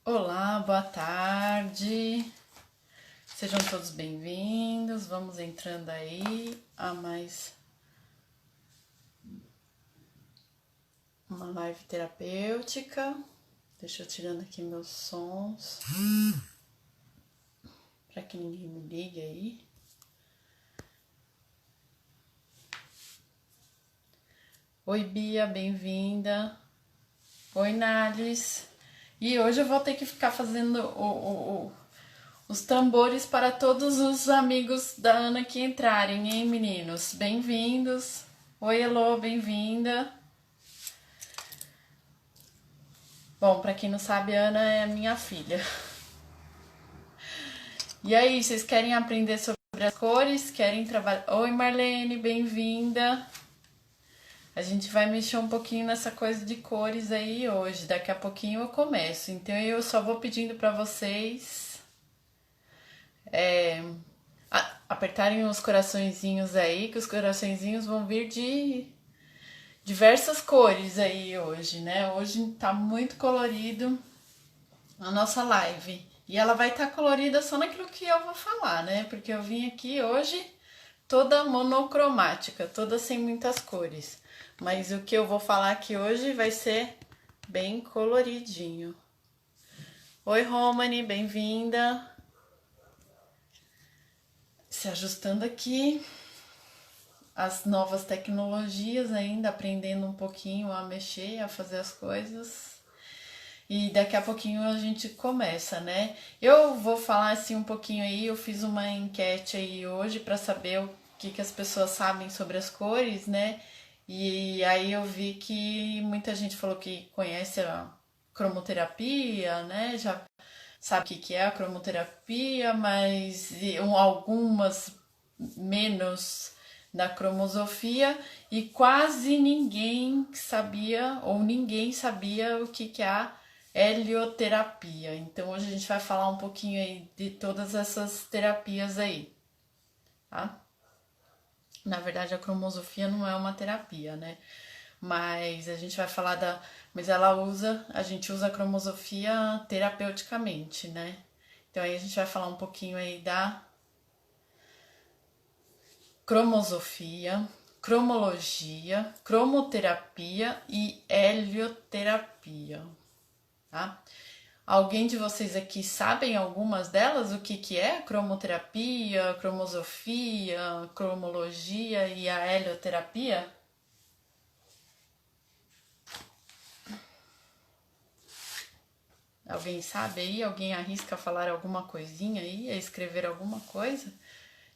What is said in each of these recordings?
Olá, boa tarde. Sejam todos bem-vindos. Vamos entrando aí a mais uma live terapêutica. Deixa eu tirando aqui meus sons para que ninguém me ligue aí. Oi, Bia, bem-vinda. Oi, Nales. E hoje eu vou ter que ficar fazendo os tambores para todos os amigos da Ana que entrarem, hein, meninos? Bem-vindos. Oi, Elô, bem-vinda. Bom, para quem não sabe, a Ana é a minha filha. E aí, vocês querem aprender sobre as cores? Querem trabalhar? Oi, Marlene, bem-vinda. A gente vai mexer um pouquinho nessa coisa de cores aí hoje. Daqui a pouquinho eu começo. Então eu só vou pedindo para vocês apertarem os coraçõezinhos aí, que os coraçõezinhos vão vir de diversas cores aí hoje, né? Hoje tá muito colorido a nossa live. E ela vai estar colorida só naquilo que eu vou falar, né? Porque eu vim aqui hoje toda monocromática, toda sem muitas cores. Mas o que eu vou falar aqui hoje vai ser bem coloridinho. Oi, Romani, bem-vinda. Se ajustando aqui as novas tecnologias ainda, aprendendo um pouquinho a mexer, a fazer as coisas. E daqui a pouquinho a gente começa, né? Eu vou falar assim um pouquinho aí, eu fiz uma enquete aí hoje para saber o que as pessoas sabem sobre as cores, né? E aí eu vi que muita gente falou que conhece a cromoterapia, né? Já sabe o que é a cromoterapia, mas algumas menos da cromosofia e quase ninguém sabia ou ninguém sabia o que é a helioterapia. Então hoje a gente vai falar um pouquinho aí de todas essas terapias aí, tá? Na verdade a cromosofia não é uma terapia, né? Mas a gente vai falar mas a gente usa a cromosofia terapeuticamente, né? Então aí a gente vai falar um pouquinho aí da cromosofia, cromologia, cromoterapia e helioterapia, tá? Alguém de vocês aqui sabem algumas delas? O que é cromoterapia, cromosofia, cromologia e a helioterapia? Alguém sabe aí? Alguém arrisca falar alguma coisinha aí, a escrever alguma coisa?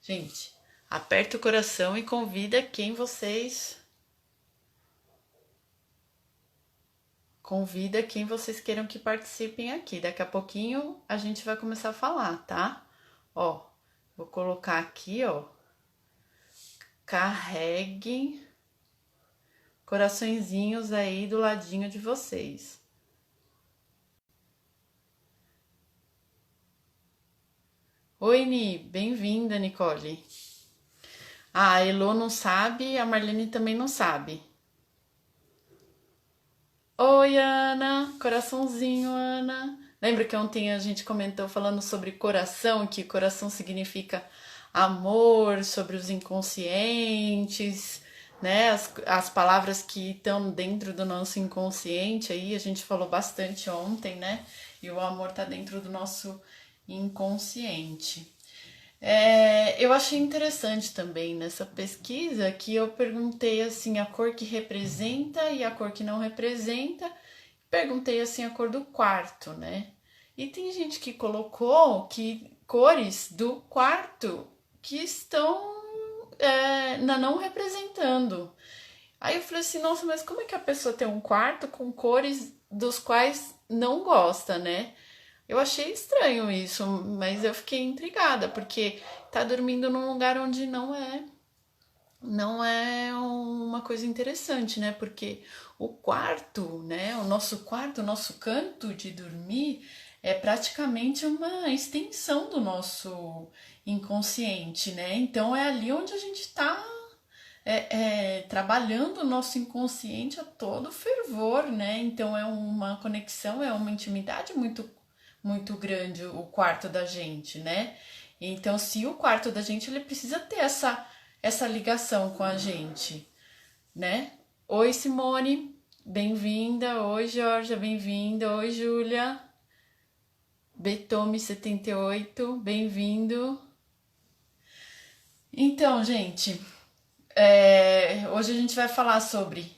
Gente, aperta o coração e convida quem vocês queiram que participem aqui. Daqui a pouquinho a gente vai começar a falar, tá? Ó, vou colocar aqui, ó. Carreguem coraçõezinhos aí do ladinho de vocês. Oi, Ni, bem-vinda, Nicole. A Elo não sabe, a Marlene também não sabe. Oi, Ana, coraçãozinho, Ana. Lembra que ontem a gente comentou falando sobre coração, que coração significa amor, sobre os inconscientes, né? As palavras que estão dentro do nosso inconsciente aí, a gente falou bastante ontem, né? E o amor tá dentro do nosso inconsciente. Eu achei interessante também nessa pesquisa que eu perguntei assim a cor que representa e a cor que não representa, perguntei assim a cor do quarto, né? E tem gente que colocou que cores do quarto que estão não representando. Aí eu falei assim, nossa, mas como é que a pessoa tem um quarto com cores dos quais não gosta, né? Eu achei estranho isso, mas eu fiquei intrigada, porque tá dormindo num lugar onde não é uma coisa interessante, né? Porque o quarto, né, o nosso canto de dormir é praticamente uma extensão do nosso inconsciente, né? Então é ali onde a gente tá trabalhando o nosso inconsciente a todo fervor, né? Então é uma conexão, é uma intimidade muito muito grande o quarto da gente, né? Então, se o quarto da gente, ele precisa ter essa ligação com a gente, né? Oi, Simone, bem-vinda. Oi, Georgia, bem-vinda. Oi, Júlia. Betome78, bem-vindo. Então, gente, hoje a gente vai falar sobre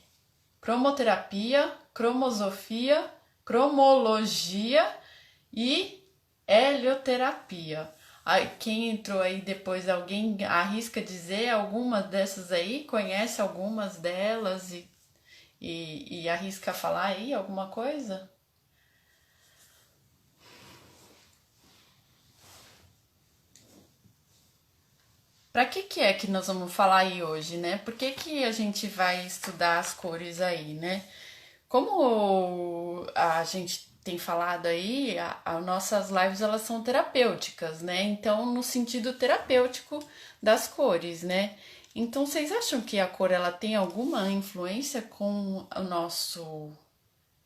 cromoterapia, cromosofia, cromologia e helioterapia. Aí, quem entrou aí depois, alguém arrisca dizer algumas dessas aí? Conhece algumas delas e arrisca falar aí alguma coisa? Para que é que nós vamos falar aí hoje, né? Por que a gente vai estudar as cores aí, né? Como a gente tem falado aí, as nossas lives elas são terapêuticas, né? Então, no sentido terapêutico das cores, né? Então, vocês acham que a cor ela tem alguma influência com o nosso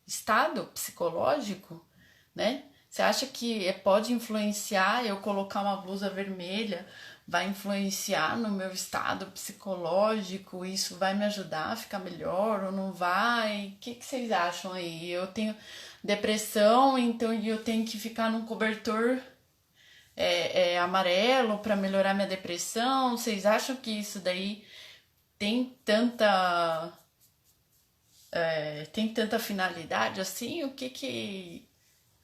estado psicológico, né? Você acha que pode influenciar eu colocar uma blusa vermelha, vai influenciar no meu estado psicológico? Isso vai me ajudar a ficar melhor ou não vai? O que vocês acham aí? Eu tenho depressão, então eu tenho que ficar num cobertor amarelo para melhorar minha depressão? Vocês acham que isso daí tem tanta finalidade assim?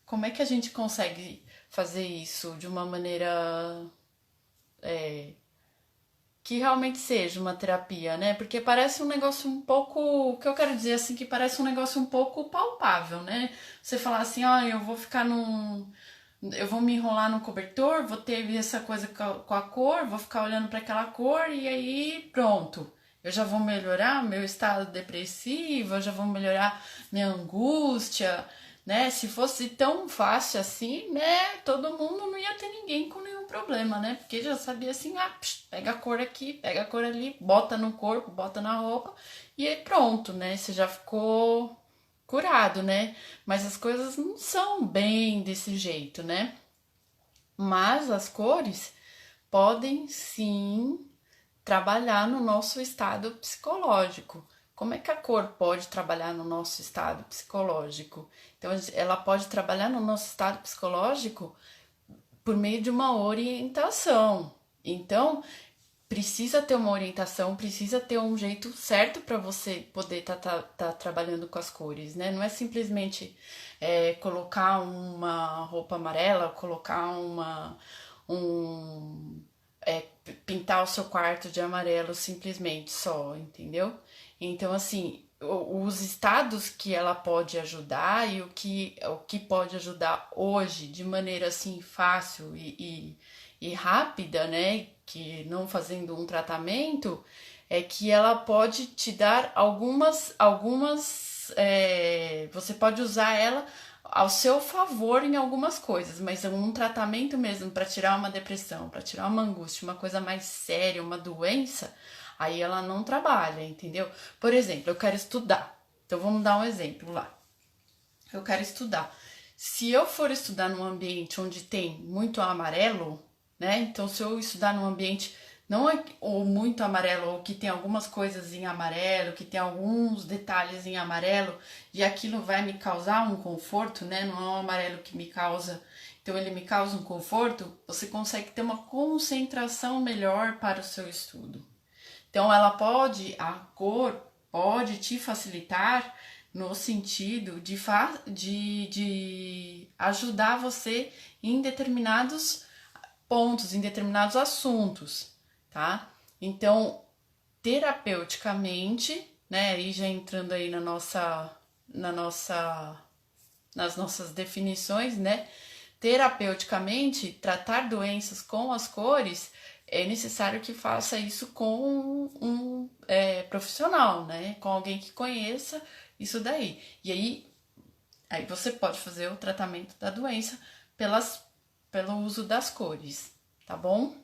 Como é que a gente consegue fazer isso de uma maneira que realmente seja uma terapia, né? Porque parece um negócio um pouco, o que eu quero dizer assim, que parece um negócio um pouco palpável, né? Você falar assim, ó, eu vou me enrolar no cobertor, vou ter essa coisa com a cor, vou ficar olhando para aquela cor e aí pronto. Eu já vou melhorar meu estado depressivo, eu já vou melhorar minha angústia, né? Se fosse tão fácil assim, né? Todo mundo não ia ter ninguém com nenhum problema, né? Porque já sabia assim, pega a cor aqui, pega a cor ali, bota no corpo, bota na roupa e aí pronto, né? Você já ficou curado, né? Mas as coisas não são bem desse jeito, né? Mas as cores podem sim trabalhar no nosso estado psicológico. Como é que a cor pode trabalhar no nosso estado psicológico? Então, ela pode trabalhar no nosso estado psicológico por meio de uma orientação. Então, precisa ter uma orientação, precisa ter um jeito certo para você poder tá trabalhando com as cores, né? Não é simplesmente colocar uma roupa amarela, colocar um, pintar o seu quarto de amarelo simplesmente só, entendeu? Então, assim, os estados que ela pode ajudar e o que pode ajudar hoje de maneira assim fácil e rápida, né? Que não fazendo um tratamento, é que ela pode te dar você pode usar ela ao seu favor em algumas coisas, mas um tratamento mesmo para tirar uma depressão, para tirar uma angústia, uma coisa mais séria, uma doença, aí ela não trabalha, entendeu? Por exemplo, eu quero estudar. Então vamos dar um exemplo lá. Eu quero estudar. Se eu for estudar num ambiente onde tem muito amarelo, né? Então, se eu estudar num ambiente não é ou muito amarelo, ou que tem algumas coisas em amarelo, que tem alguns detalhes em amarelo, e aquilo vai me causar um conforto, né? Não é um amarelo que me causa, então ele me causa um conforto, você consegue ter uma concentração melhor para o seu estudo. Então, a cor pode te facilitar no sentido de ajudar você em determinados pontos, em determinados assuntos, tá? Então, terapeuticamente, né, e já entrando aí na nossa, nas nossas definições, né, terapeuticamente, tratar doenças com as cores é necessário que faça isso com um profissional, né, com alguém que conheça isso daí. E aí você pode fazer o tratamento da doença pelo uso das cores, tá bom?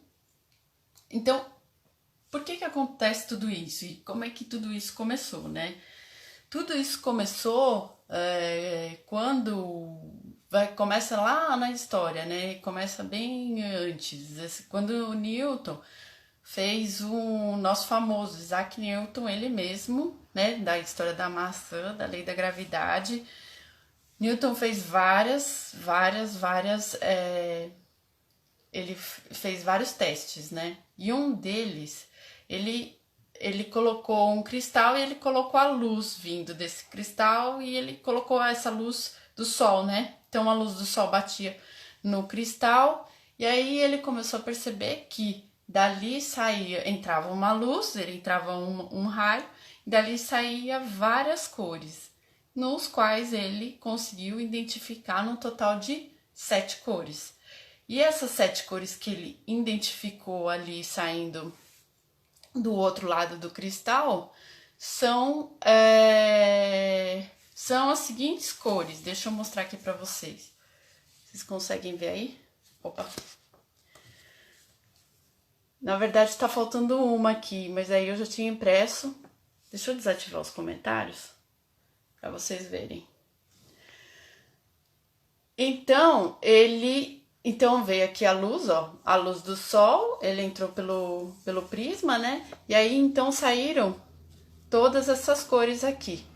Então, por que acontece tudo isso? E como é que tudo isso começou, né? Tudo isso começou quando começa lá na história, né? Começa bem antes. Quando o Newton fez o nosso famoso Isaac Newton, ele mesmo, né? Da história da maçã, da lei da gravidade. Newton fez ele fez vários testes, né? E um deles, ele colocou um cristal e ele colocou a luz vindo desse cristal e ele colocou essa luz do sol, né? Então a luz do sol batia no cristal e aí ele começou a perceber que dali entrava uma luz, ele entrava um raio, e dali saía várias cores, nos quais ele conseguiu identificar no total de 7 cores. E essas 7 cores que ele identificou ali saindo do outro lado do cristal são as seguintes cores. Deixa eu mostrar aqui para vocês. Vocês conseguem ver aí? Opa! Na verdade está faltando uma aqui, mas aí eu já tinha impresso. Deixa eu desativar os comentários para vocês verem. Então veio aqui a luz, ó, a luz do sol, ele entrou pelo prisma, né? E aí então saíram todas essas cores aqui,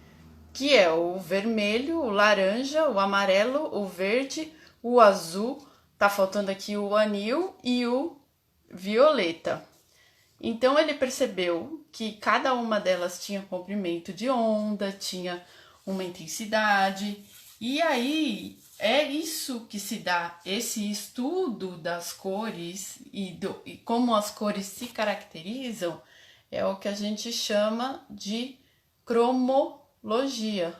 que é o vermelho, o laranja, o amarelo, o verde, o azul, tá faltando aqui o anil e o violeta. Então ele percebeu que cada uma delas tinha comprimento de onda, tinha uma intensidade, e aí é isso que se dá, esse estudo das cores e como as cores se caracterizam, é o que a gente chama de cromologia.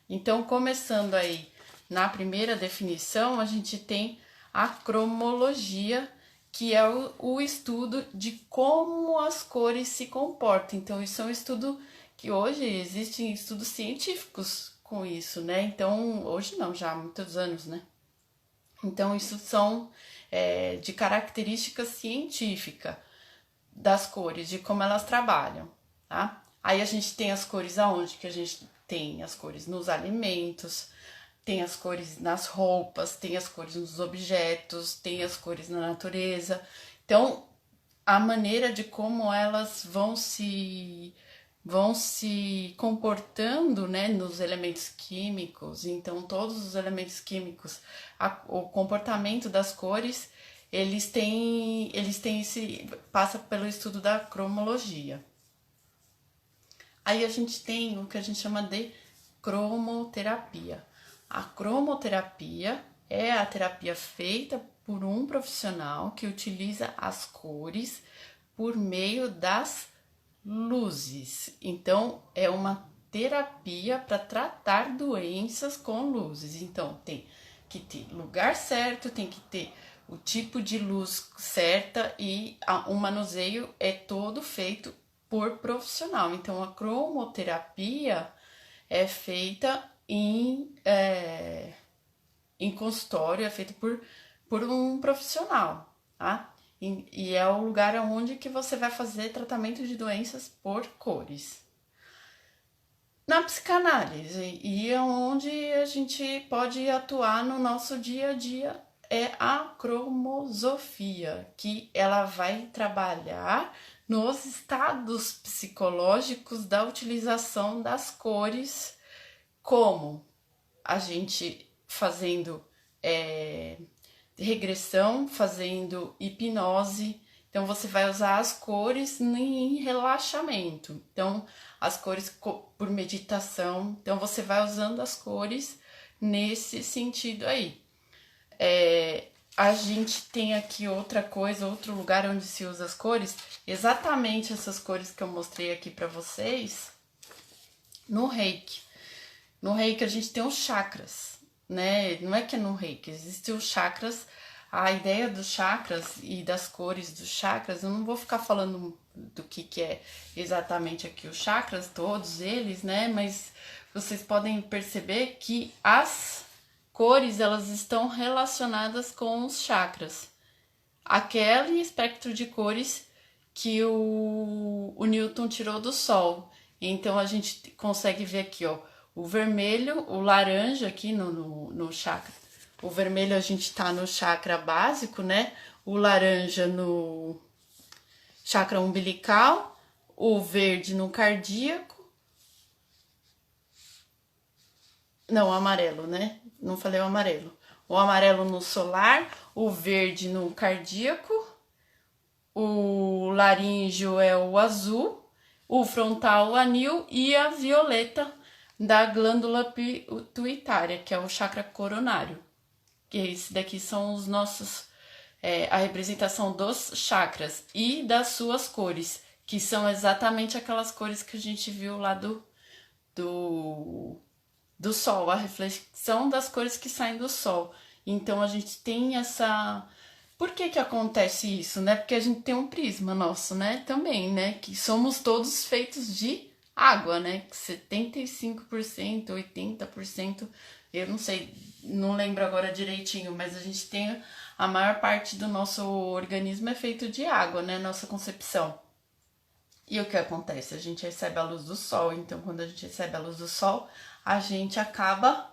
Então, começando aí na primeira definição, a gente tem a cromologia, que é o estudo de como as cores se comportam. Então, isso é um estudo que hoje existem estudos científicos com isso, né? Então, hoje não, já há muitos anos, né? Então, isso são de característica científica das cores, de como elas trabalham, tá? Aí a gente tem as cores aonde? Que a gente tem as cores nos alimentos, tem as cores nas roupas, tem as cores nos objetos, tem as cores na natureza. Então, a maneira de como elas vão se comportando, né, nos elementos químicos. Então, todos os elementos químicos, o comportamento das cores, eles têm passa pelo estudo da cromologia. Aí a gente tem o que a gente chama de cromoterapia. A cromoterapia é a terapia feita por um profissional que utiliza as cores por meio das luzes. Então, é uma terapia para tratar doenças com luzes. Então, tem que ter lugar certo, tem que ter o tipo de luz certa e o manuseio é todo feito por profissional. Então, a cromoterapia é feita em consultório, é feita por um profissional, tá? E é o lugar onde que você vai fazer tratamento de doenças por cores. Na psicanálise, e onde a gente pode atuar no nosso dia a dia, é a cromosofia, que ela vai trabalhar nos estados psicológicos da utilização das cores, como a gente fazendo regressão, fazendo hipnose. Então, você vai usar as cores em relaxamento. Então, as cores por meditação. Então, você vai usando as cores nesse sentido aí. A gente tem aqui outra coisa, outro lugar onde se usa as cores. Exatamente essas cores que eu mostrei aqui para vocês no Reiki. No Reiki, a gente tem os chakras, né? Não é que é no Reiki, existem os chakras. A ideia dos chakras e das cores dos chakras, eu não vou ficar falando do que é exatamente aqui os chakras, todos eles, né? Mas vocês podem perceber que as cores, elas estão relacionadas com os chakras. Aquele espectro de cores que o Newton tirou do Sol. Então, a gente consegue ver aqui, ó, O vermelho, o laranja aqui no chakra. O vermelho a gente tá no chakra básico, né? O laranja no chakra umbilical, o verde no cardíaco. Não, o amarelo, né? Não falei o amarelo. O amarelo no solar, o verde no cardíaco, o laríngeo é o azul, o frontal o anil e a violeta da glândula pituitária, que é o chakra coronário. Que esse daqui são os nossos, a representação dos chakras e das suas cores, que são exatamente aquelas cores que a gente viu lá do sol, a reflexão das cores que saem do sol. Então a gente tem essa. Por que que acontece isso, né? Porque a gente tem um prisma nosso, né? Também, né? Que somos todos feitos de água, né? 75%, 80%, eu não sei, não lembro agora direitinho, mas a gente tem a maior parte do nosso organismo é feito de água, né? Nossa concepção. E o que acontece? A gente recebe a luz do sol, então quando a gente recebe a luz do sol, a gente acaba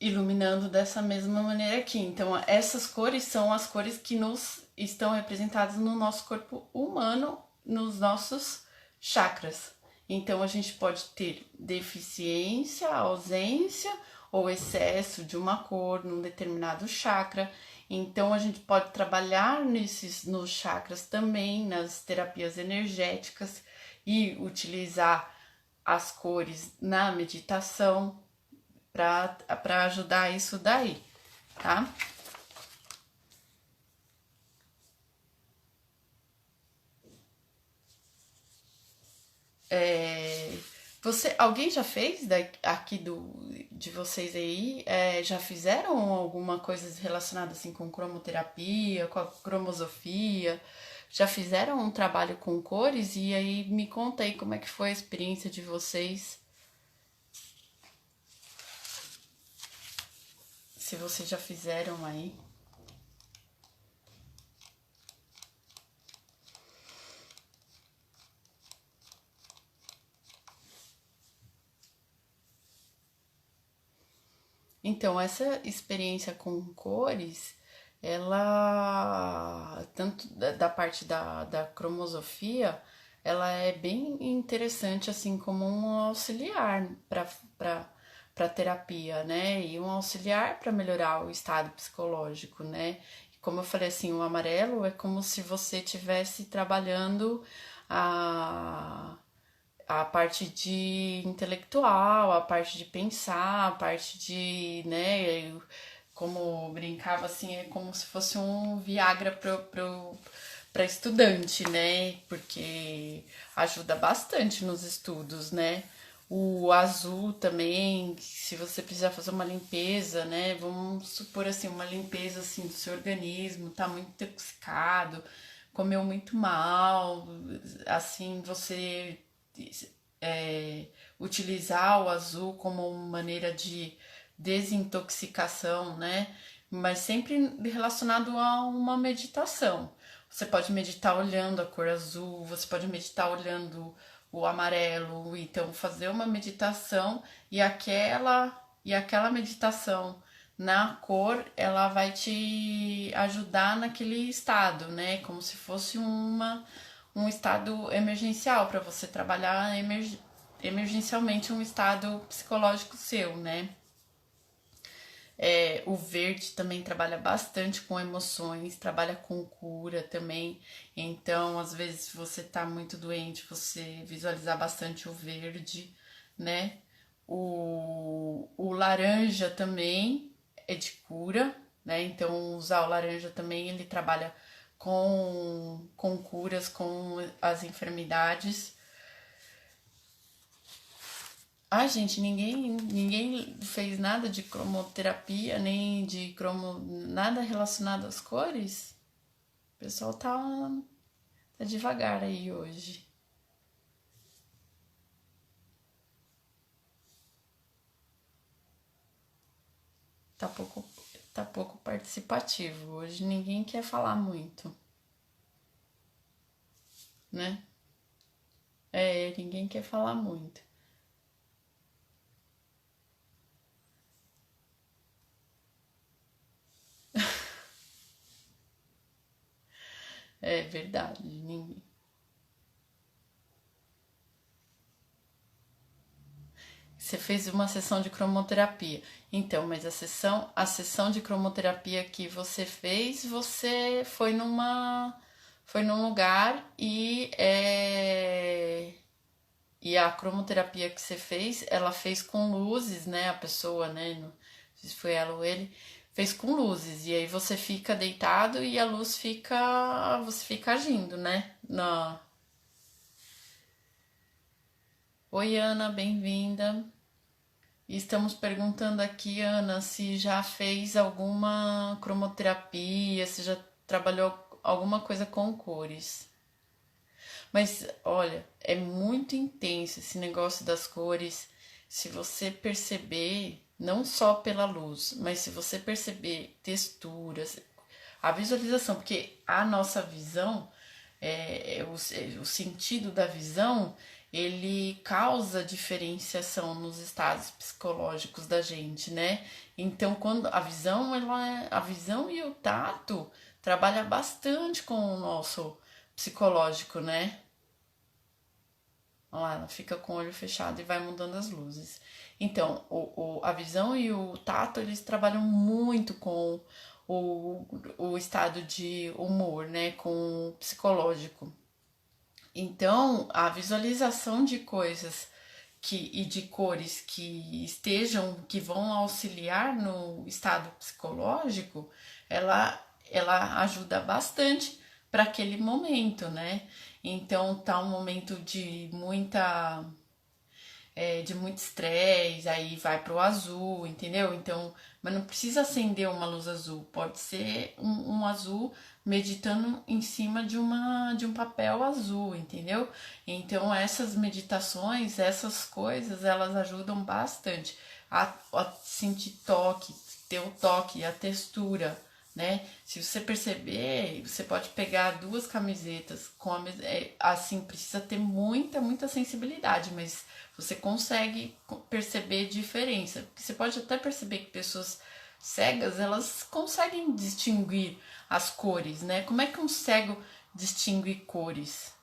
iluminando dessa mesma maneira aqui. Então, essas cores são as cores que nos estão representadas no nosso corpo humano, nos nossos chakras. Então, a gente pode ter deficiência, ausência ou excesso de uma cor num determinado chakra. Então, a gente pode trabalhar nos chakras também, nas terapias energéticas e utilizar as cores na meditação para ajudar isso daí, tá? Alguém já fez aqui de vocês aí? Já fizeram alguma coisa relacionada assim com cromoterapia, com a cromosofia? Já fizeram um trabalho com cores? E aí me conta aí como é que foi a experiência de vocês, se vocês já fizeram aí. Então, essa experiência com cores, ela, tanto da parte da cromosofia, ela é bem interessante, assim, como um auxiliar para terapia, né? E um auxiliar para melhorar o estado psicológico, né? Como eu falei, assim, o amarelo é como se você estivesse trabalhando a parte de intelectual, a parte de pensar, a parte de, né, como brincava assim, é como se fosse um Viagra para estudante, né? Porque ajuda bastante nos estudos, né? O azul também, se você precisar fazer uma limpeza, né? Vamos supor assim, uma limpeza assim do seu organismo, tá muito intoxicado, comeu muito mal, assim, você utilizar o azul como maneira de desintoxicação, né? Mas sempre relacionado a uma meditação. Você pode meditar olhando a cor azul, você pode meditar olhando o amarelo, então fazer uma meditação e aquela meditação na cor, ela vai te ajudar naquele estado, né? Como se fosse um estado emergencial para você trabalhar emergencialmente um estado psicológico seu, né? O verde também trabalha bastante com emoções, trabalha com cura também. Então, às vezes, se você tá muito doente, você visualizar bastante o verde, né? O laranja também é de cura, né? Então, usar o laranja também, ele trabalha com curas, com as enfermidades. Ah, gente, ninguém fez nada de cromoterapia, nem de nada relacionado às cores. O pessoal tá devagar aí hoje. Tá pouco, tá pouco participativo. Hoje ninguém quer falar muito, né? Ninguém quer falar muito. É verdade, ninguém. Você fez uma sessão de cromoterapia. Então, mas a sessão de cromoterapia que você fez, você foi num lugar e a cromoterapia que você fez, ela fez com luzes, né? A pessoa, né? Não sei se foi ela ou ele, fez com luzes. E aí você fica deitado e a luz fica, você fica agindo, né? Oi, Ana, bem-vinda. Estamos perguntando aqui, Ana, se já fez alguma cromoterapia, se já trabalhou alguma coisa com cores. Mas olha, é muito intenso esse negócio das cores. Se você perceber, não só pela luz, mas se você perceber texturas, a visualização, porque a nossa visão, o sentido da visão, ele causa diferenciação nos estados psicológicos da gente, né? Então, quando a visão e o tato trabalha bastante com o nosso psicológico, né? Olha lá, ela fica com o olho fechado e vai mudando as luzes. Então, a visão e o tato, eles trabalham muito com o, o estado de humor, né? Com o psicológico. Então, a visualização de coisas e de cores que estejam, que vão auxiliar no estado psicológico, ela ajuda bastante para aquele momento, né? Então tá um momento de muito estresse, aí vai pro azul, entendeu? Então, mas não precisa acender uma luz azul, pode ser um azul meditando em cima de um papel azul, entendeu? Então, essas meditações, essas coisas, elas ajudam bastante a sentir toque, ter o toque, a textura, né? Se você perceber, você pode pegar duas camisetas com assim, precisa ter muita sensibilidade, mas você consegue perceber diferença. Porque você pode até perceber que pessoas cegas, elas conseguem distinguir as cores, né? Como é que um cego distingue cores,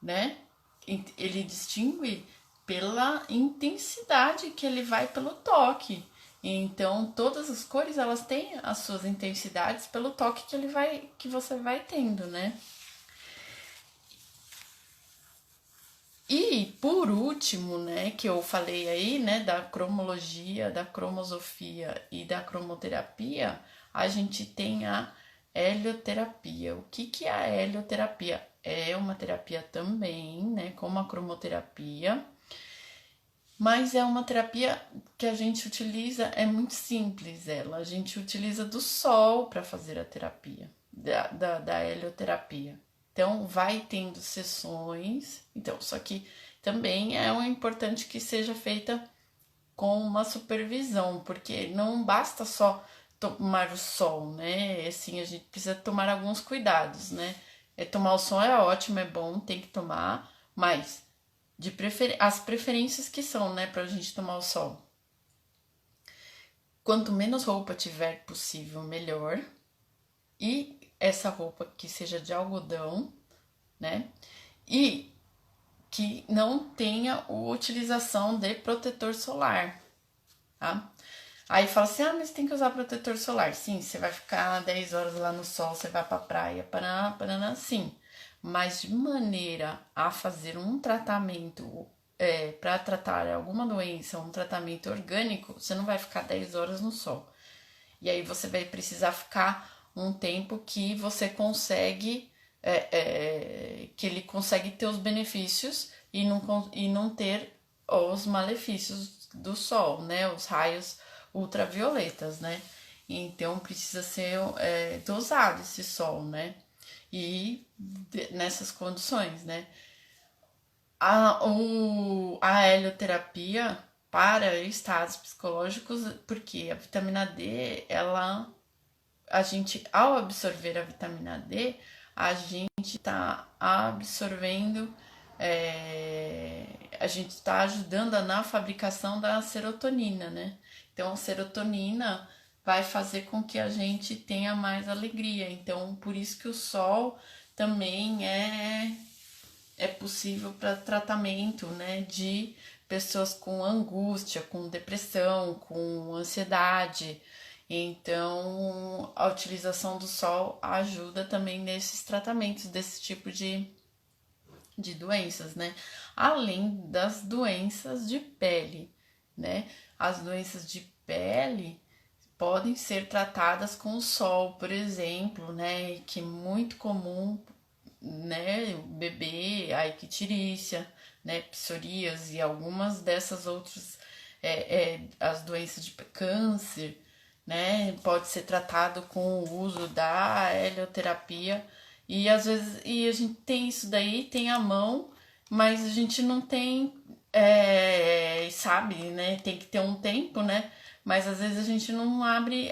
né? Ele distingue pela intensidade que ele vai pelo toque. Então, todas as cores, elas têm as suas intensidades pelo toque que você vai tendo, né? E por último, né, que eu falei aí, né, da cromologia, da cromosofia e da cromoterapia, a gente tem a helioterapia. O que é a helioterapia? É uma terapia também, né, como a cromoterapia, mas é uma terapia que a gente utiliza, é muito simples ela, a gente utiliza do sol para fazer a terapia, da helioterapia. Então, vai tendo sessões, então, só que também é importante que seja feita com uma supervisão, porque não basta só tomar o sol, né? Assim, a gente precisa tomar alguns cuidados, né? Tomar o sol é ótimo, é bom, tem que tomar, mas as preferências que são, né, pra gente tomar o sol. Quanto menos roupa tiver possível, melhor. E essa roupa que seja de algodão, né? E que não tenha a utilização de protetor solar, tá? Aí fala assim, ah, mas tem que usar protetor solar. Sim, você vai ficar 10 horas lá no sol, você vai pra praia, paraná, paraná, sim. Mas de maneira a fazer um tratamento para tratar alguma doença, um tratamento orgânico, você não vai ficar 10 horas no sol. E aí você vai precisar ficar um tempo que você consegue, que ele consegue ter os benefícios e não ter os malefícios do sol, né? Os raios ultravioletas, né? Então precisa ser dosado esse sol, né? E nessas condições, né? A helioterapia para estados psicológicos, porque a vitamina D, a gente, ao absorver a vitamina D, a gente está absorvendo, a gente está ajudando na fabricação da serotonina, né? Então, a serotonina vai fazer com que a gente tenha mais alegria. Então, por isso que o sol também é possível para tratamento, né, de pessoas com angústia, com depressão, com ansiedade. Então, a utilização do sol ajuda também nesses tratamentos desse tipo de doenças, né? Além das doenças de pele, né? As doenças de pele podem ser tratadas com o sol, por exemplo, né? Que é muito comum, né? Bebê, a icterícia, né? Psoríase e algumas dessas outras, as doenças de câncer, né? Pode ser tratado com o uso da helioterapia e às vezes a gente tem isso daí, tem a mão, mas a gente não tem, sabe, né? Tem que ter um tempo, né? Mas às vezes a gente não abre,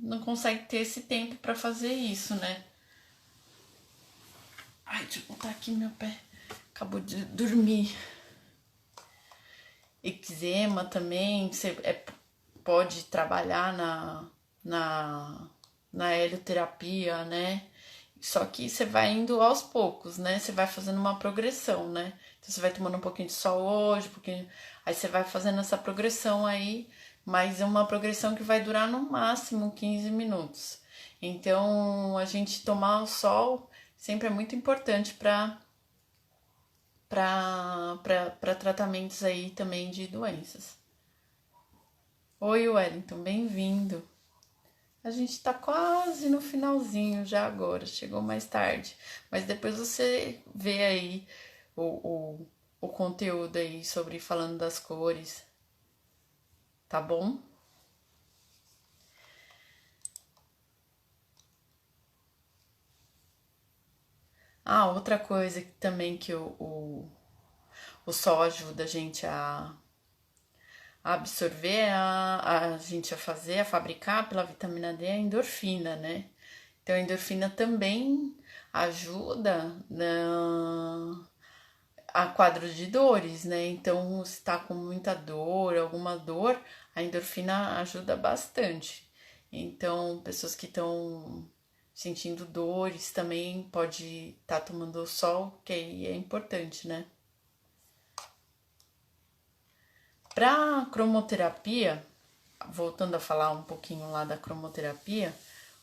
não consegue ter esse tempo para fazer isso, né? Ai, deixa eu botar aqui meu pé. Acabou de dormir. Eczema também, você pode trabalhar na helioterapia, né? Só que você vai indo aos poucos, né? Você vai fazendo uma progressão, né? Então você vai tomando um pouquinho de sol hoje, um pouquinho... aí você vai fazendo essa progressão aí, mas é uma progressão que vai durar no máximo 15 minutos. Então a gente tomar o sol sempre é muito importante para tratamentos aí também de doenças. Oi, Wellington, bem-vindo. A gente tá quase no finalzinho já agora, chegou mais tarde. Mas depois você vê aí o conteúdo aí sobre falando das cores, tá bom? Ah, outra coisa também que o sol ajuda a gente a absorver, a gente a fazer, a fabricar pela vitamina D a endorfina, né? Então a endorfina também ajuda a quadro de dores, né? Então, se tá com muita dor, alguma dor, a endorfina ajuda bastante. Então, pessoas que estão sentindo dores também pode estar tomando sol, que aí é importante, né? Para cromoterapia, voltando a falar um pouquinho lá da cromoterapia,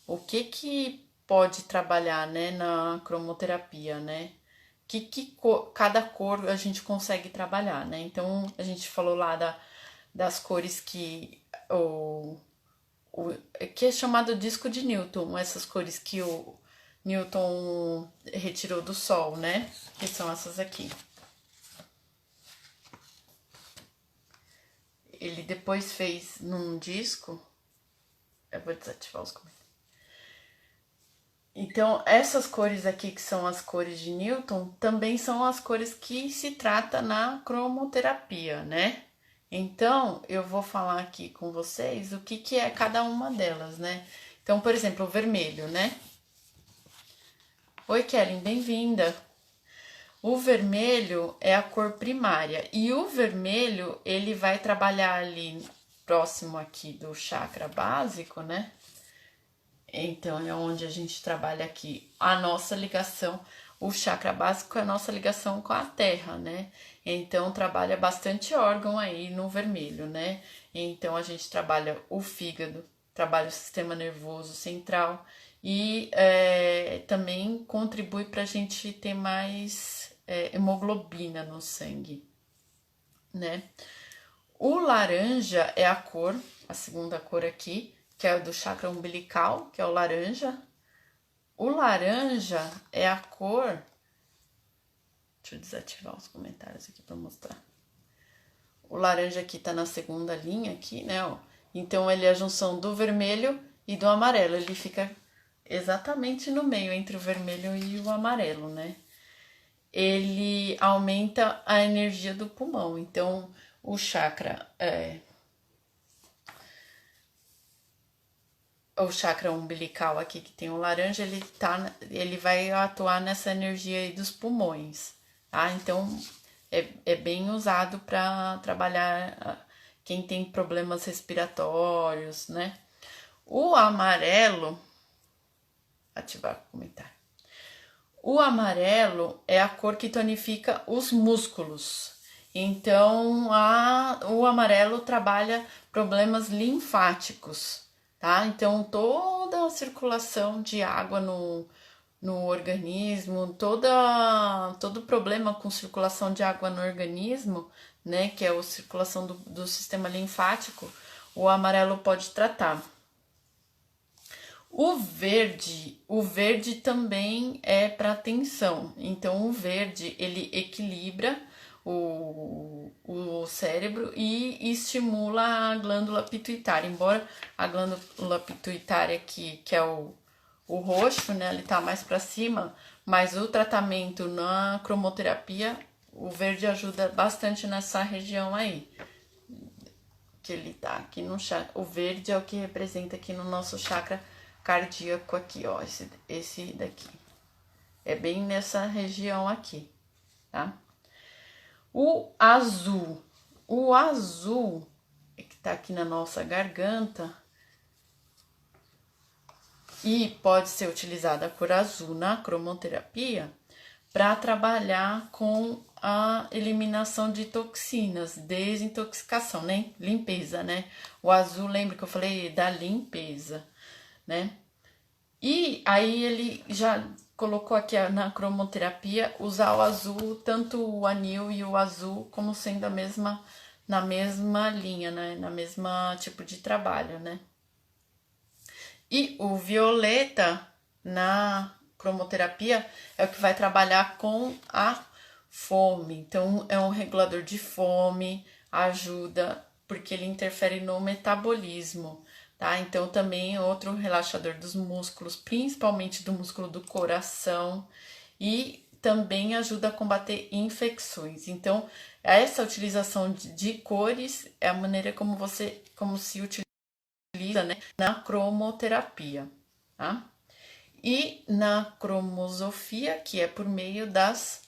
o que pode trabalhar, né, na cromoterapia, né? Cada cor a gente consegue trabalhar, né? Então a gente falou lá das cores que é chamado disco de Newton, essas cores que o Newton retirou do Sol, né? Que são essas aqui. Ele depois fez num disco. Eu vou desativar os comentários. Então, essas cores aqui, que são as cores de Newton, também são as cores que se trata na cromoterapia, né? Então, eu vou falar aqui com vocês o que é cada uma delas, né? Então, por exemplo, o vermelho, né? Oi, Kellen, bem-vinda. O vermelho é a cor primária e o vermelho, ele vai trabalhar ali próximo aqui do chakra básico, né? Então, é onde a gente trabalha aqui a nossa ligação. O chakra básico é a nossa ligação com a terra, né? Então, trabalha bastante órgão aí no vermelho, né? Então, a gente trabalha o fígado, trabalha o sistema nervoso central e também contribui para a gente ter mais hemoglobina no sangue, né? O laranja é a cor, a segunda cor aqui, que é do chakra umbilical, que é o laranja. O laranja é a cor... Deixa eu desativar os comentários aqui para mostrar. O laranja aqui tá na segunda linha aqui, né, ó. Então, ele é a junção do vermelho e do amarelo. Ele fica exatamente no meio, entre o vermelho e o amarelo, né? Ele aumenta a energia do pulmão. Então, o chakra o chakra umbilical aqui que tem o laranja, ele vai atuar nessa energia aí dos pulmões, tá? Então é bem usado para trabalhar quem tem problemas respiratórios, né? O amarelo, ativar comentário. O amarelo é a cor que tonifica os músculos. Então, o amarelo trabalha problemas linfáticos, tá? Então, toda a circulação de água no organismo, todo problema com circulação de água no organismo, né, que é a circulação do sistema linfático, o amarelo pode tratar. O verde também é para tensão. Então, o verde ele equilibra o cérebro e estimula a glândula pituitária. Embora a glândula pituitária aqui, que é o roxo, né, ele tá mais para cima, mas o tratamento na cromoterapia, o verde ajuda bastante nessa região aí. Que ele tá aqui no chakra. O verde é o que representa aqui no nosso chakra cardíaco aqui, ó, esse daqui. É bem nessa região aqui, tá? O azul que tá aqui na nossa garganta e pode ser utilizada a cor azul na cromoterapia para trabalhar com a eliminação de toxinas, desintoxicação, né? Limpeza, né? O azul, lembra que eu falei da limpeza, né? E aí ele já colocou aqui na cromoterapia usar o azul, tanto o anil e o azul, como sendo na mesma linha, né? Na mesma tipo de trabalho, né? E o violeta na cromoterapia é o que vai trabalhar com a fome. Então, é um regulador de fome, ajuda, porque ele interfere no metabolismo, tá? Então, também é outro relaxador dos músculos, principalmente do músculo do coração, e também ajuda a combater infecções. Então, essa utilização de cores é a maneira como se utiliza, né, na cromoterapia, tá? E na cromosofia, que é por meio das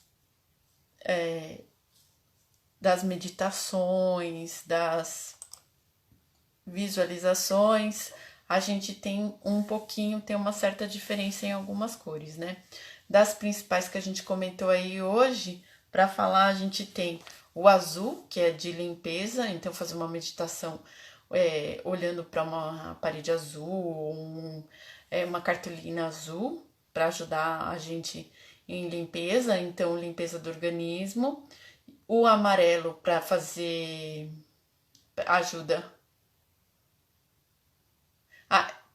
meditações, das visualizações, a gente tem tem uma certa diferença em algumas cores, né? Das principais que a gente comentou aí hoje, para falar, a gente tem o azul, que é de limpeza, então fazer uma meditação olhando para uma parede azul, uma cartolina azul, para ajudar a gente em limpeza, então limpeza do organismo. O amarelo para fazer ajuda.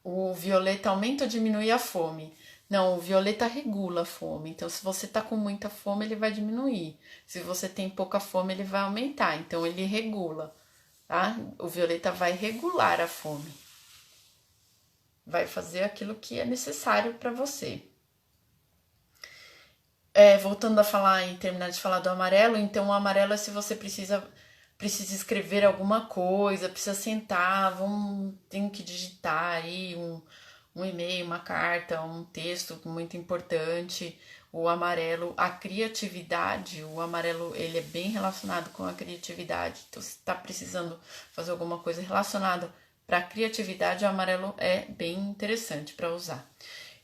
O violeta aumenta ou diminui a fome? Não, o violeta regula a fome. Então, se você tá com muita fome, ele vai diminuir. Se você tem pouca fome, ele vai aumentar. Então, ele regula, tá? O violeta vai regular a fome. Vai fazer aquilo que é necessário para você. Voltando a falar e terminar de falar do amarelo, então o amarelo é se você precisa escrever alguma coisa, precisa sentar, tem que digitar aí um e-mail, uma carta, um texto muito importante. O amarelo, a criatividade, o amarelo ele é bem relacionado com a criatividade. Então, se está precisando fazer alguma coisa relacionada para a criatividade, o amarelo é bem interessante para usar.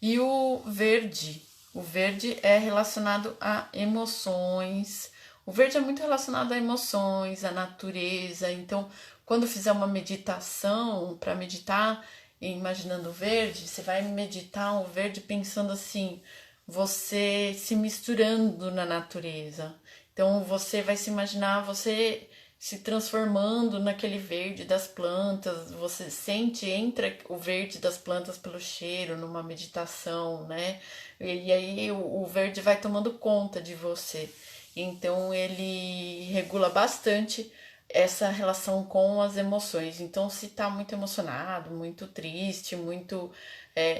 E o verde é relacionado a emoções. O verde é muito relacionado a emoções, a natureza. Então, quando fizer uma meditação, para meditar, imaginando o verde, você vai meditar o verde pensando assim, você se misturando na natureza. Então, você vai se imaginar você se transformando naquele verde das plantas, você entra o verde das plantas pelo cheiro numa meditação, né? E aí o verde vai tomando conta de você. Então ele regula bastante essa relação com as emoções. Então, se tá muito emocionado, muito triste, muito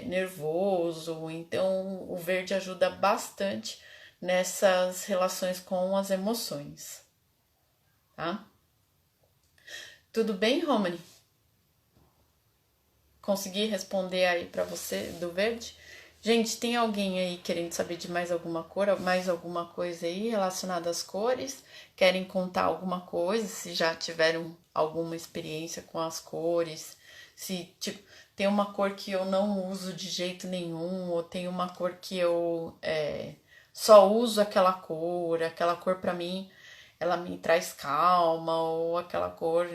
nervoso, então o verde ajuda bastante nessas relações com as emoções, tá? Tudo bem, Romani? Consegui responder aí para você do verde? Gente, tem alguém aí querendo saber de mais alguma cor, mais alguma coisa aí relacionada às cores? Querem contar alguma coisa? Se já tiveram alguma experiência com as cores? Se, tipo, tem uma cor que eu não uso de jeito nenhum, ou tem uma cor que eu só uso aquela cor pra mim, ela me traz calma, ou aquela cor,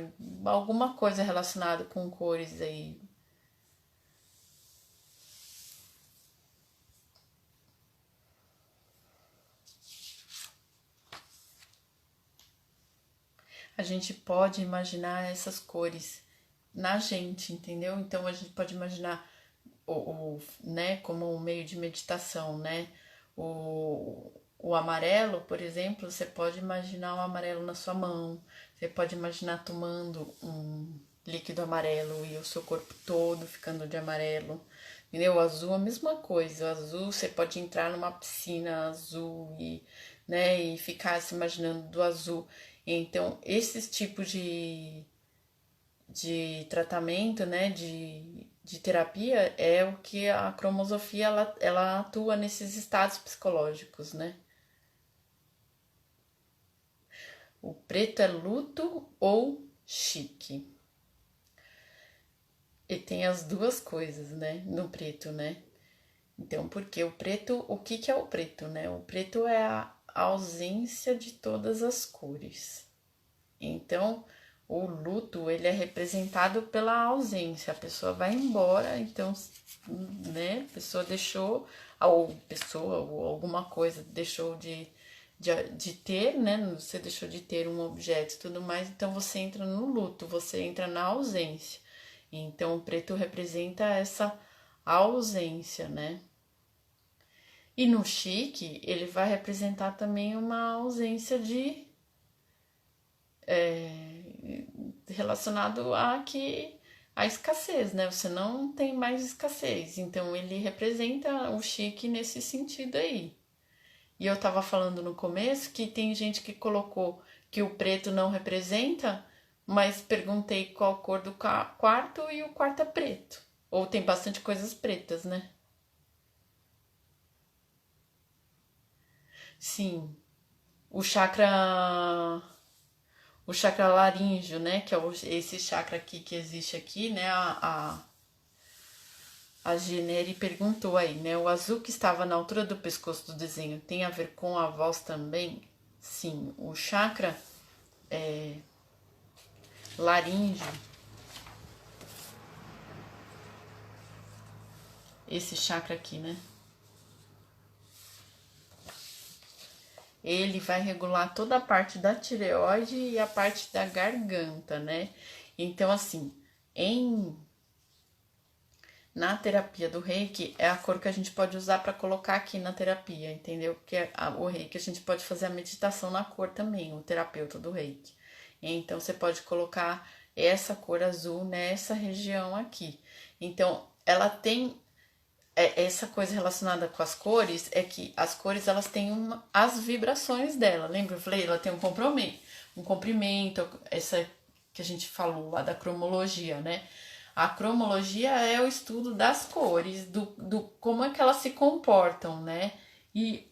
alguma coisa relacionada com cores aí. A gente pode imaginar essas cores na gente, entendeu? Então a gente pode imaginar né, como um meio de meditação, né? O amarelo, por exemplo, você pode imaginar o amarelo na sua mão, você pode imaginar tomando um líquido amarelo e o seu corpo todo ficando de amarelo. Entendeu? O azul, a mesma coisa. O azul, você pode entrar numa piscina azul e, né, e ficar se imaginando do azul. Então, esses tipos de tratamento, né, de terapia, é o que a cromosofia ela atua nesses estados psicológicos, né? O preto é luto ou chique. E tem as duas coisas, né, no preto, né? Então, porque o preto, o que é o preto, né? O preto é a ausência de todas as cores. Então, o luto, ele é representado pela ausência. A pessoa vai embora, então, né? A pessoa deixou, ou pessoa, ou alguma coisa deixou de ter, né? Você deixou de ter um objeto e tudo mais, então você entra no luto, você entra na ausência. Então, o preto representa essa ausência, né? E no chique, ele vai representar também uma ausência de relacionado a que a escassez, né? Você não tem mais escassez. Então ele representa o chique nesse sentido aí. E eu tava falando no começo que tem gente que colocou que o preto não representa, mas perguntei qual a cor do quarto e o quarto é preto. Ou tem bastante coisas pretas, né? Sim. O chakra o chakra laríngeo, né, que é esse chakra aqui que existe aqui, né, a Generi perguntou aí, né, o azul que estava na altura do pescoço do desenho tem a ver com a voz também? Sim, o chakra laríngeo, esse chakra aqui, né, ele vai regular toda a parte da tireoide e a parte da garganta, né, então assim, em na terapia do Reiki é a cor que a gente pode usar para colocar aqui na terapia, entendeu? Porque o Reiki a gente pode fazer a meditação na cor também, o terapeuta do Reiki. Então você pode colocar essa cor azul nessa região aqui. Então ela tem essa coisa relacionada com as cores é que as cores elas têm as vibrações dela. Lembra? Eu falei, ela tem um comprimento, essa que a gente falou lá da cromologia, né? A cromologia é o estudo das cores, do como é que elas se comportam, né? E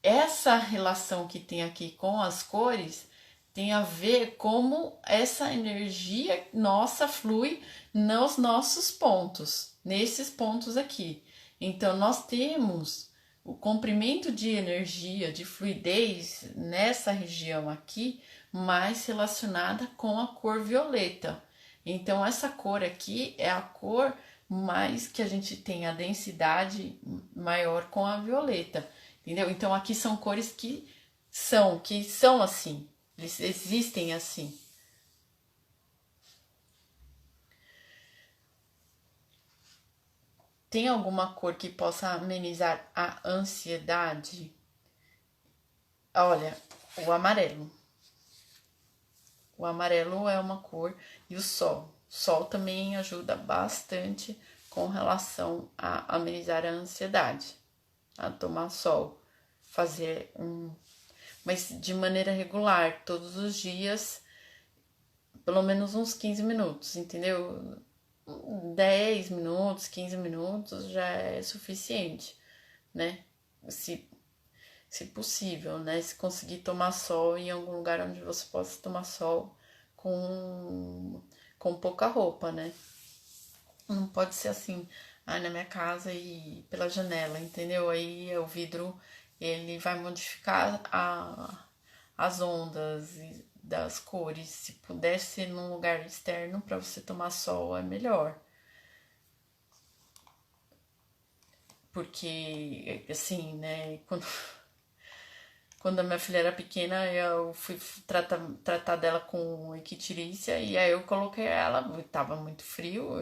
essa relação que tem aqui com as cores tem a ver como essa energia nossa flui nos nossos pontos, nesses pontos aqui. Então, nós temos o comprimento de energia, de fluidez nessa região aqui, mais relacionada com a cor violeta. Então, essa cor aqui é a cor mais que a gente tem a densidade maior com a violeta, entendeu? Então, aqui são cores que são assim, eles existem assim. Tem alguma cor que possa amenizar a ansiedade? Olha, o amarelo. O amarelo é uma cor e o sol. O sol também ajuda bastante com relação a amenizar a ansiedade, a tomar sol, fazer mas de maneira regular, todos os dias, pelo menos uns 15 minutos, entendeu? 10 minutos, 15 minutos já é suficiente, né? Se, se possível, né? Se conseguir tomar sol em algum lugar onde você possa tomar sol com pouca roupa, né? Não pode ser assim, na minha casa e pela janela, entendeu? Aí o vidro ele vai modificar as ondas das cores. Se puder ser num lugar externo para você tomar sol, é melhor. Porque, assim, né, quando a minha filha era pequena, eu fui tratar dela com equitirícia e aí eu coloquei ela, tava muito frio,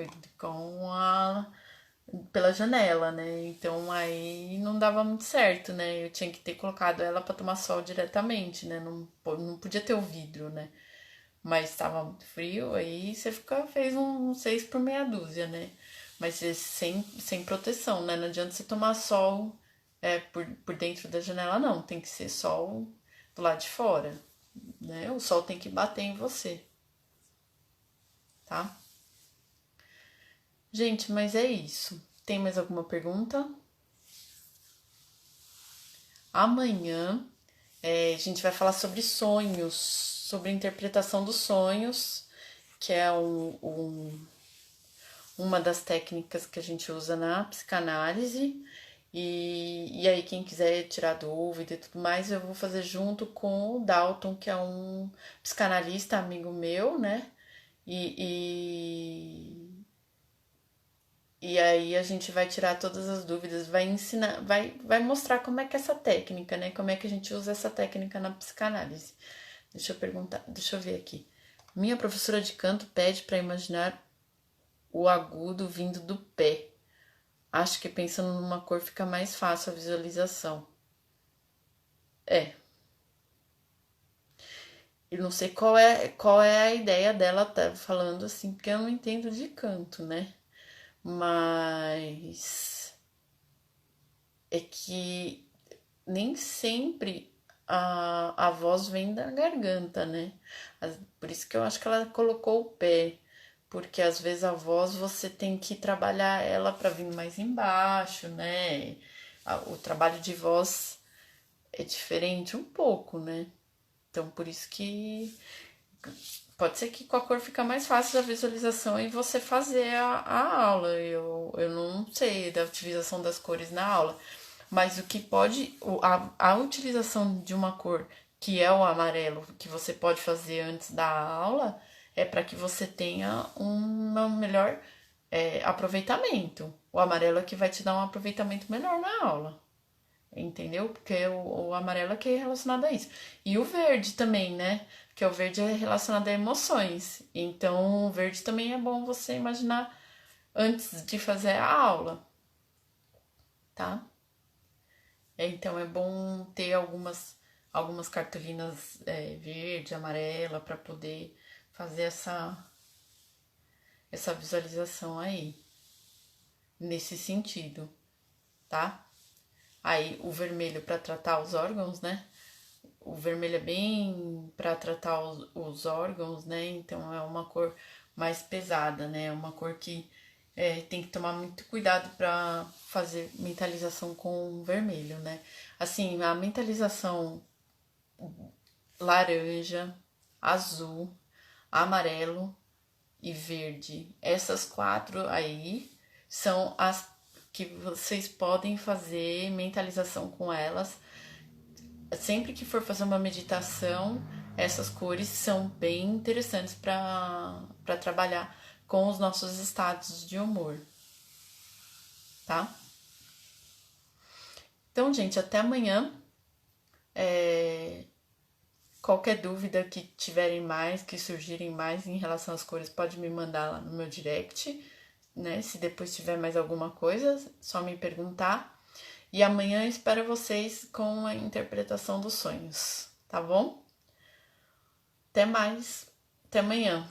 pela janela, né? Então aí não dava muito certo, né? Eu tinha que ter colocado ela para tomar sol diretamente, né? Não podia ter o vidro, né? Mas estava muito frio, aí você fez um 6 por meia dúzia, né? Mas sem proteção, né? Não adianta você tomar sol por dentro da janela, não. Tem que ser sol do lado de fora, né? O sol tem que bater em você, tá? Gente, mas é isso. Tem mais alguma pergunta? Amanhã a gente vai falar sobre sonhos, sobre interpretação dos sonhos, que é uma das técnicas que a gente usa na psicanálise. E aí, quem quiser tirar dúvida e tudo mais, eu vou fazer junto com o Dalton, que é um psicanalista amigo meu, né? E aí a gente vai tirar todas as dúvidas, vai ensinar, vai mostrar como é que é essa técnica, né? Como é que a gente usa essa técnica na psicanálise. Deixa eu perguntar, deixa eu ver aqui. Minha professora de canto pede para imaginar o agudo vindo do pé. Acho que pensando numa cor fica mais fácil a visualização. Eu não sei qual é a ideia dela tá falando assim, porque eu não entendo de canto, né? Mas é que nem sempre a voz vem da garganta, né? Por isso que eu acho que ela colocou o pé, porque às vezes a voz você tem que trabalhar ela para vir mais embaixo, né? O trabalho de voz é diferente um pouco, né? Então por isso que pode ser que com a cor fica mais fácil a visualização e você fazer a aula. Eu não sei da utilização das cores na aula, mas o que pode. A utilização de uma cor que é o amarelo, que você pode fazer antes da aula, é para que você tenha um melhor aproveitamento. O amarelo é que vai te dar um aproveitamento melhor na aula. Entendeu? Porque o amarelo é que é relacionado a isso. E o verde também, né? Porque o verde é relacionado a emoções. Então, o verde também é bom você imaginar antes de fazer a aula, tá? Então, é bom ter algumas cartolinas verde, amarela, para poder fazer essa visualização aí, nesse sentido, tá? Aí, o vermelho para tratar os órgãos, né? O vermelho é bem para tratar os órgãos, né? Então é uma cor mais pesada, né? É uma cor que tem que tomar muito cuidado para fazer mentalização com vermelho, né? Assim, a mentalização laranja, azul, amarelo e verde, essas quatro aí são as que vocês podem fazer mentalização com elas. Sempre que for fazer uma meditação, essas cores são bem interessantes para trabalhar com os nossos estados de humor, tá? Então, gente, até amanhã. Qualquer dúvida que tiverem mais, que surgirem mais em relação às cores, pode me mandar lá no meu direct, né? Se depois tiver mais alguma coisa, só me perguntar. E amanhã eu espero vocês com a interpretação dos sonhos, tá bom? Até mais, até amanhã.